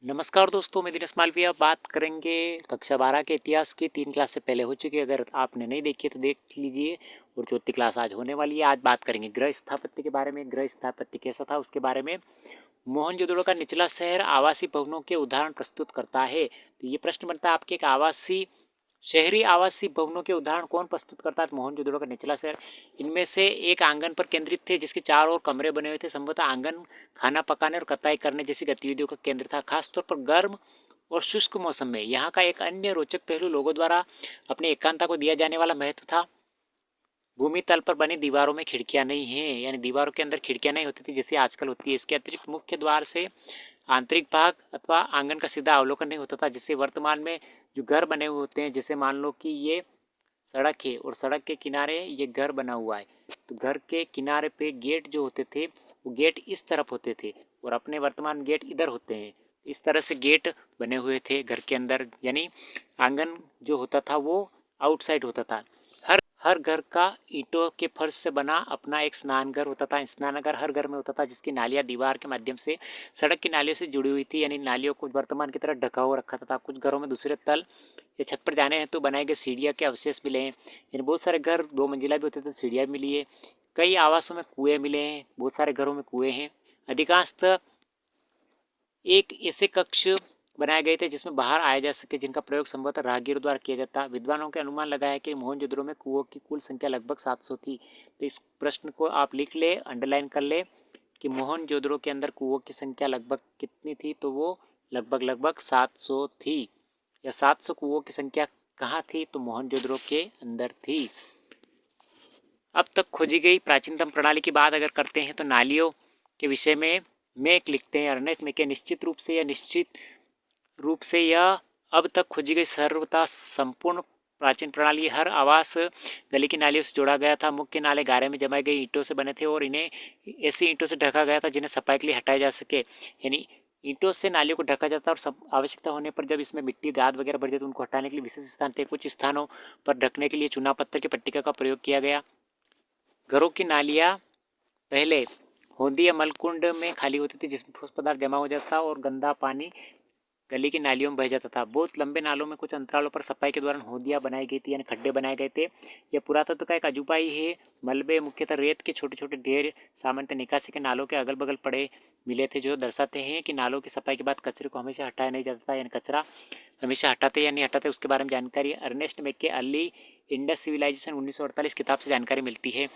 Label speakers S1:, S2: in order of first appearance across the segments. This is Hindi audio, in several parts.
S1: नमस्कार दोस्तों, मैं दिनेश मालविया बात करेंगे कक्षा 12 के इतिहास की 3 क्लास से पहले हो चुकी है। अगर आपने नहीं देखी है तो देख लीजिए। और चौथी क्लास आज होने वाली है। आज बात करेंगे गृह स्थापत्य के बारे में। गृह स्थापत्य कैसा था उसके बारे में। मोहनजोदड़ो का निचला शहर आवासीय भवनों के उदाहरण प्रस्तुत करता है। तो ये प्रश्न बनता है आपके, एक आवासीय शहरी आवासीय भवनों के उदाहरण कौन प्रस्तुत करता है? मोहनजोदड़ो का निचला शहर। इनमें से एक आंगन पर केंद्रित थे जिसके चारों ओर कमरे बने हुए थे। संभवतः आंगन खाना पकाने और कताई करने जैसी गतिविधियों का केंद्र था, खासतौर पर गर्म और शुष्क मौसम में। यहाँ का एक अन्य रोचक पहलू लोगों द्वारा अपनी एकांतता को दिया जाने वाला महत्व था। भूमि तल पर बनी दीवारों में खिड़कियां नहीं है, यानी दीवारों के अंदर खिड़कियां नहीं होती थी जैसे आजकल होती है। इसके अतिरिक्त मुख्य द्वार से आंतरिक भाग अथवा आंगन का सीधा अवलोकन नहीं होता था, जिससे वर्तमान में जो घर बने हुए होते हैं, जैसे मान लो कि ये सड़क है और सड़क के किनारे ये घर बना हुआ है, तो घर के किनारे पे गेट जो होते थे वो गेट इस तरफ होते थे और अपने वर्तमान गेट इधर होते हैं। इस तरह से गेट बने हुए थे घर के अंदर, यानी आंगन जो होता था वो आउटसाइड होता था। हर हर घर का ईंटों के फर्श से बना अपना एक स्नानघर होता था। स्नानघर हर घर में होता था जिसकी नालियां दीवार के माध्यम से सड़क की नालियों से जुड़ी हुई थी, यानी नालियों को वर्तमान की तरह ढका हुआ रखा था। कुछ घरों में दूसरे तल या छत पर जाने हेतु बनाए गए सीढ़ियाँ के अवशेष मिले हैं। यानी बहुत सारे घर 2 मंजिला भी होते थे, सीढ़ियाँ भी मिली है। कई आवासों में कुएं मिले हैं, बहुत सारे घरों में कुएं हैं। अधिकांशतः एक ऐसे कक्ष बनाए गए थे जिसमें बाहर आया जा सके, जिनका प्रयोग संभवतः राहगीरों द्वारा किया जाता। विद्वानों के अनुमान लगाया कि मोहनजोदड़ो में कुओं की कुल संख्या लगभग 700 थी। तो इस प्रश्न को आप लिख ले, अंडरलाइन कर ले कि मोहनजोदड़ो के अंदर कुओं की संख्या लगभग कितनी थी, तो वो लगभग लगभग 700 थी। या 700 कुओं की संख्या कहाँ थी, तो मोहनजोदड़ो के अंदर थी। अब तक खोजी गई प्राचीनतम प्रणाली की बात अगर करते हैं तो नालियों के विषय में मेक लिखते हैं अर्नेस्ट मेक। निश्चित रूप से यह अब तक खोजी गई सर्वथा संपूर्ण प्राचीन प्रणाली। हर आवास गली की नालियों से जोड़ा गया था। मुख्य नाले गारे में जमाई गई ईंटों से बने थे और इन्हें ऐसी ईंटों से ढका गया था जिन्हें सफाई के लिए हटाया जा सके। यानी ईंटों से नालियों को ढका जाता और सब आवश्यकता होने पर जब इसमें मिट्टी गाद वगैरह भर जाती तो उनको हटाने के लिए विशेष स्थान थे। कुछ स्थानों पर ढकने के लिए चूना पत्थर की पट्टिका का प्रयोग किया गया। घरों की नालियाँ पहले होदी या मलकुंड में खाली होती थी जिसमें ठोस पदार्थ जमा हो जाता और गंदा पानी गली की नालियों में बह जाता था। बहुत लंबे नालों में कुछ अंतरालों पर सफाई के दौरान होदियाँ बनाई गई थी, यानी खड्डे बनाए गए थे। यह पुरातत्व का एक अजूबा ही है। मलबे मुख्यतः रेत के छोटे छोटे ढेर सामान्यतः निकासी के नालों के अगल बगल पड़े मिले थे, जो दर्शाते हैं कि नालों की सफाई के बाद कचरे को हमेशा हटाया नहीं जाता था, यानी कचरा हमेशा हटाते या नहीं हटाते उसके बारे में जानकारी अर्नेस्ट मेक के अर्ली इंडस सिविलाइजेशन 1948 किताब से जानकारी मिलती है।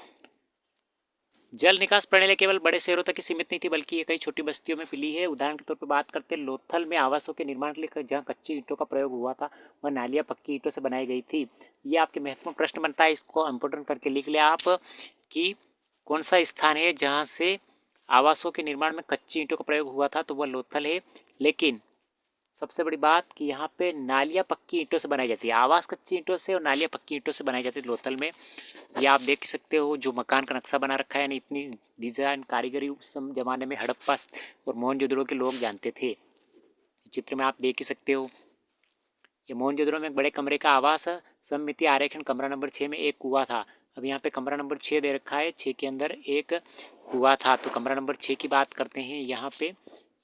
S1: जल निकास प्रणाली केवल बड़े शहरों तक ही सीमित नहीं थी, बल्कि ये कई छोटी बस्तियों में फैली है। उदाहरण के तौर पर बात करते हैं लोथल में आवासों के निर्माण के लिए जहाँ कच्ची ईंटों का प्रयोग हुआ था, वह नालियाँ पक्की ईंटों से बनाई गई थी। ये आपके महत्वपूर्ण प्रश्न बनता है, इसको इम्पोर्टेंट करके लिख लिया आप कि कौन सा स्थान है जहाँ से आवासों के निर्माण में कच्ची ईंटों का प्रयोग हुआ था, तो वह लोथल है। लेकिन सबसे बड़ी बात कि यहाँ पे नालियाँ पक्की ईंटों से बनाई जाती है। आवास कच्ची ईंटों से और नालियाँ पक्की ईंटों से बनाई जाती है लोथल में। ये आप देख सकते हो जो मकान का नक्शा बना रखा है, यानी इतनी डिजाइन कारीगरी उस जमाने में हड़प्पा और मोहनजोदड़ो के लोग जानते थे। चित्र में आप देख ही सकते हो, ये मोहनजोदड़ो में एक बड़े कमरे का आवास है। सममिति आरेखन कमरा नंबर 6 में एक कुआ था। अब यहाँ पे कमरा नंबर 6 दे रखा है, 6 के अंदर एक कुआ था। तो कमरा नंबर 6 की बात करते हैं। यहाँ पे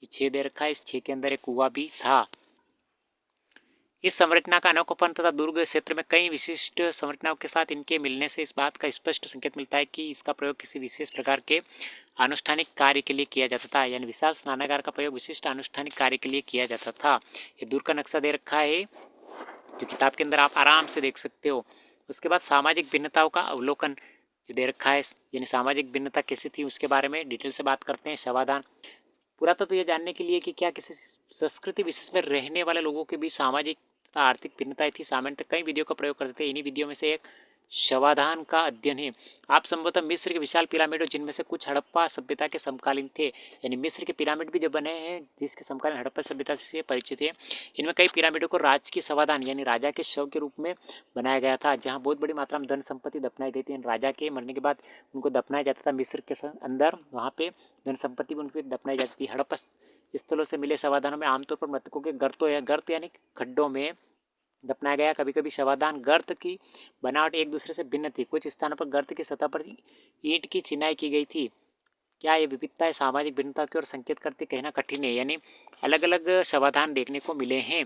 S1: 6 दे रखा है, इस 6 के अंदर एक कुआ भी था। इस संरचना का अनोखापन तथा दुर्ग क्षेत्र में कई विशिष्ट संरचनाओं के साथ इनके मिलने से इस बात का स्पष्ट संकेत मिलता है कि इसका प्रयोग किसी विशेष प्रकार के अनुष्ठानिक कार्य के लिए किया जाता था, यानी विशाल स्नानागार का प्रयोग विशिष्ट अनुष्ठानिक कार्य के लिए किया जाता था। ये दूर का नक्शा दे रखा है जो किताब के अंदर आप आराम से देख सकते हो। उसके बाद सामाजिक भिन्नताओं का अवलोकन जो दे रखा है, यानी सामाजिक भिन्नता कैसी थी उसके बारे में डिटेल से बात करते हैं। समाधान पुरातत्व तो ये जानने के लिए कि क्या किसी संस्कृति विशेष में रहने वाले लोगों के बीच सामाजिक तथा आर्थिक भिन्नताएं थी। सामान्यतः कई विधियों का प्रयोग करते थे, इन्हीं विधियों में से एक शवाधान का अध्ययन है। आप संभवतः मिस्र के विशाल पिरामिड जिनमें से कुछ हड़प्पा सभ्यता के समकालीन थे, यानी मिस्र के पिरामिड भी जो बने हैं जिसके समकालीन हड़प्पा सभ्यता से परिचित है। इनमें कई पिरामिडों को राजकीय समाधान यानी राजा के शव के रूप में बनाया गया था, जहाँ बहुत बड़ी मात्रा में धन संपत्ति दफनाई गई थी। राजा के मरने के बाद उनको दफनाया जाता था मिस्र के अंदर, वहाँ पे धन संपत्ति भी उनकी दफनाई जाती थी। हड़प्पा स्थलों से मिले समाधानों में आमतौर पर मृतकों के गर्तों या गर्त यानी खड्डों में दफनाया गया। कभी कभी शवाधान गर्त की बनावट एक दूसरे से भिन्न थी। कुछ स्थानों पर गर्त की सतह पर ईंट की चिनाई की गई थी क्या ये विविधताएं सामाजिक भिन्नता की ओर संकेत करती, कहना कठिन है। यानी अलग अलग समाधान देखने को मिले हैं।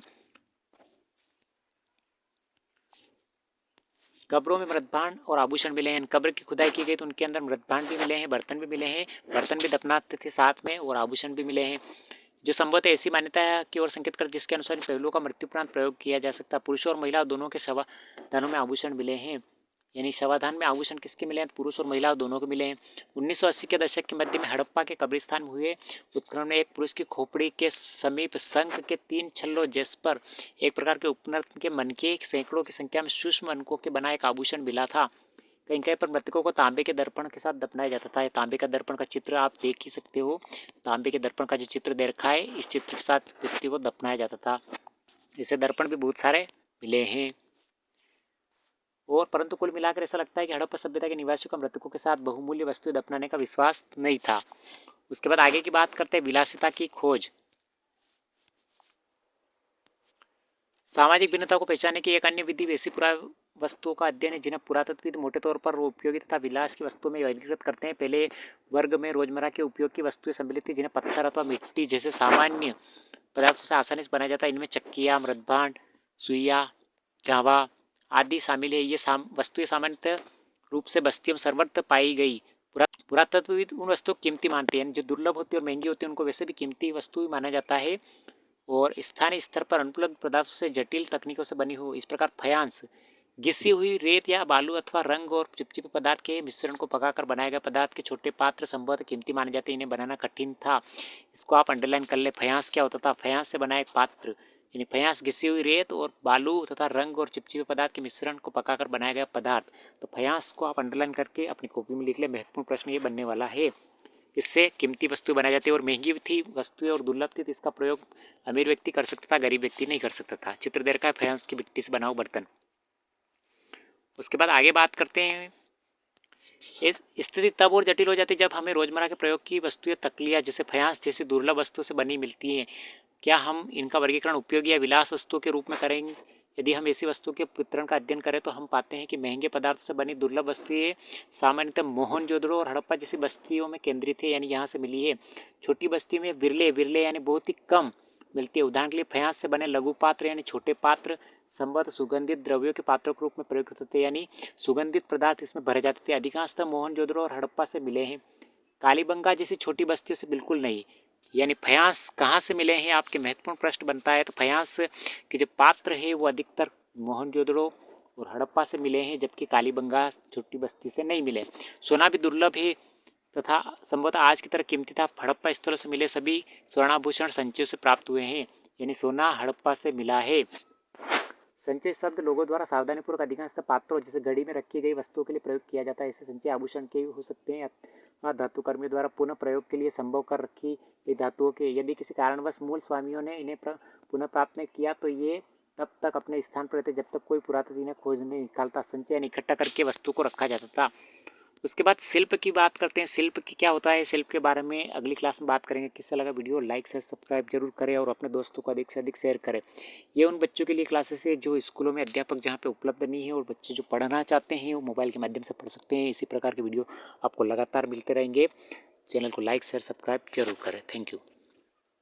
S1: कब्रों में मृतभांड और आभूषण मिले हैं। कब्र की खुदाई की गई तो उनके अंदर मृतभांड भी मिले हैं, बर्तन भी मिले हैं, बर्तन भी दफनाते थे साथ में, और आभूषण भी मिले हैं, जो संभवतः ऐसी मान्यता की ओर संकेत करती जिसके अनुसार इन पहलुओं का मृत्युपरांत प्रयोग किया जा सकता। पुरुषों और महिला दोनों के शवाधानों में आभूषण मिले हैं। यानी शवाधान में आभूषण किसके मिले हैं? पुरुष और महिला दोनों के मिले हैं। 1980 के दशक के मध्य में हड़प्पा के कब्रिस्तान में हुए उत्खनन में एक पुरुष की खोपड़ी के समीप शंख के 3 छल्लों जेस्पर, एक प्रकार के उपनर्तन के मनके, सैकड़ों की संख्या में सूक्ष्म अंकों के बना एक आभूषण मिला था। कहीं कहीं पर मृतकों को तांबे के दर्पण के साथ दफनाया जाता था। तांबे का दर्पण का चित्र आप देख ही सकते हो। तांबे के दर्पण का जो चित्र दे रखा है, इस चित्र के साथ व्यक्ति को दफनाया जाता था। इसे दर्पण भी बहुत सारे मिले हैं। और परंतु कुल मिलाकर ऐसा लगता है कि हड़प्पा सभ्यता के निवासियों का मृतकों के साथ बहुमूल्य वस्तुएं दफनाने का विश्वास नहीं था। उसके बाद आगे की बात करते हैं विलासिता की खोज। सामाजिक भिन्नता को पहचानने की एक अन्य विधि वैसी वस्तुओं का अध्ययन है जिन्हें पुरातत्वविद मोटे तौर पर उपयोगी तथा विलास की वस्तुओं में वर्गीकृत करते हैं। पहले वर्ग में रोजमर्रा के उपयोग की वस्तुएं सम्मिलित थी जिन्हें पत्थर अथवा मिट्टी जैसे सामान्य पदार्थों से आसानी से बनाया जाता है। इनमें चक्कियाँ, मृतभांड, सुइया, जावा आदि शामिल है। ये वस्तुएं सामान्यतः रूप से बस्तियों में सर्वत्र पाई गई। पुरातत्वविद उन वस्तुओं को कीमती मानते हैं जो दुर्लभ होती है और महंगी होती है, उनको वैसे भी कीमती वस्तु ही माना जाता है। और स्थानीय स्तर पर अनुपलब्ध पदार्थों से जटिल तकनीकों से बनी हो। इस प्रकार फयांस घिसी हुई रेत या बालू अथवा रंग और चिपचिपे पदार्थ के मिश्रण को पकाकर बनाए गए पदार्थ के छोटे पात्र संभवतः कीमती माने जाते हैं। इन्हें बनाना कठिन था। इसको आप अंडरलाइन कर ले। फयांस क्या होता था? फयांस से बना एक पात्र, यानी फयांस घिसी हुई रेत और बालू तथा रंग और चिपचिपे पदार्थ के मिश्रण को पकाकर बनाया गया पदार्थ। तो फयांस को आप अंडरलाइन करके अपनी कॉपी में लिख ले। महत्वपूर्ण प्रश्न ये बनने वाला है। इससे कीमती वस्तु बनाई जाती है और महंगी थी वस्तुएं और दुर्लभ थी, तो इसका प्रयोग अमीर व्यक्ति कर सकता था, गरीब व्यक्ति नहीं कर सकता था। चित्र दे रखा है फयांस की मिट्टी से बना हुआ बर्तन। उसके बाद आगे बात करते हैं। इस स्थिति तब और जटिल हो जाती है जब हमें रोजमर्रा के प्रयोग की वस्तुएं तकलिया जैसे फयांस जैसी दुर्लभ वस्तुओं से बनी मिलती हैं। क्या हम इनका वर्गीकरण उपयोगी या विलास वस्तुओं के रूप में करेंगे? यदि हम ऐसी वस्तुओं के वितरण का अध्ययन करें तो हम पाते हैं कि महंगे पदार्थों से बनी दुर्लभ वस्तुएं सामान्यतः मोहनजोदड़ो और हड़प्पा जैसी बस्तियों में केंद्रित है, यानी यहाँ से मिली है। छोटी बस्ती में विरले विरले यानी बहुत ही कम मिलती है। उदाहरण के लिए फयांस से बने लघु पात्र यानी छोटे पात्र संभवतः सुगंधित द्रव्यों के पात्रों के रूप में प्रयोग होते थे, यानी सुगंधित पदार्थ इसमें भरे जाते थे। अधिकांशतः मोहनजोदड़ो और हड़प्पा से मिले हैं, कालीबंगा जैसी छोटी बस्तियों से बिल्कुल नहीं। यानी फयांस कहाँ से मिले हैं? आपके महत्वपूर्ण प्रश्न बनता है। तो फयांस के जो पात्र है वो अधिकतर मोहनजोदड़ो और हड़प्पा से मिले हैं, जबकि कालीबंगा छोटी बस्ती से नहीं मिले। सोना भी दुर्लभ है तथा संभवतः आज की तरह कीमती था। हड़प्पा स्थलों से मिले सभी स्वर्णाभूषण संचयों से प्राप्त हुए हैं, यानी सोना हड़प्पा से मिला है। संचय शब्द लोगों द्वारा सावधानीपूर्वक अधिकांश पात्रों जैसे घड़ी में रखी गई वस्तुओं के लिए प्रयोग किया जाता है। ऐसे संचय आभूषण के हो सकते हैं अथवा धातुकर्मियों द्वारा पुनः प्रयोग के लिए संभव कर रखी गई धातुओं के। यदि किसी कारणवश मूल स्वामियों ने इन्हें पुनः प्राप्त नहीं किया तो ये तब तक अपने स्थान पर रहते जब तक कोई पुरातत्व इन्हें खोज नहीं निकालता। संचय इकट्ठा करके वस्तु को रखा जाता था। उसके बाद शिल्प की बात करते हैं। शिल्प की क्या होता है, शिल्प के बारे में अगली क्लास में बात करेंगे। किससे लगा वीडियो लाइक से सब्सक्राइब जरूर करें और अपने दोस्तों को अधिक से अधिक शेयर करें। ये उन बच्चों के लिए क्लासेस है जो स्कूलों में अध्यापक जहाँ पे उपलब्ध नहीं है, और बच्चे जो पढ़ना चाहते हैं वो मोबाइल के माध्यम से पढ़ सकते हैं। इसी प्रकार के वीडियो आपको लगातार मिलते रहेंगे। चैनल को लाइक शेयर सब्सक्राइब जरूर करें। Thank you.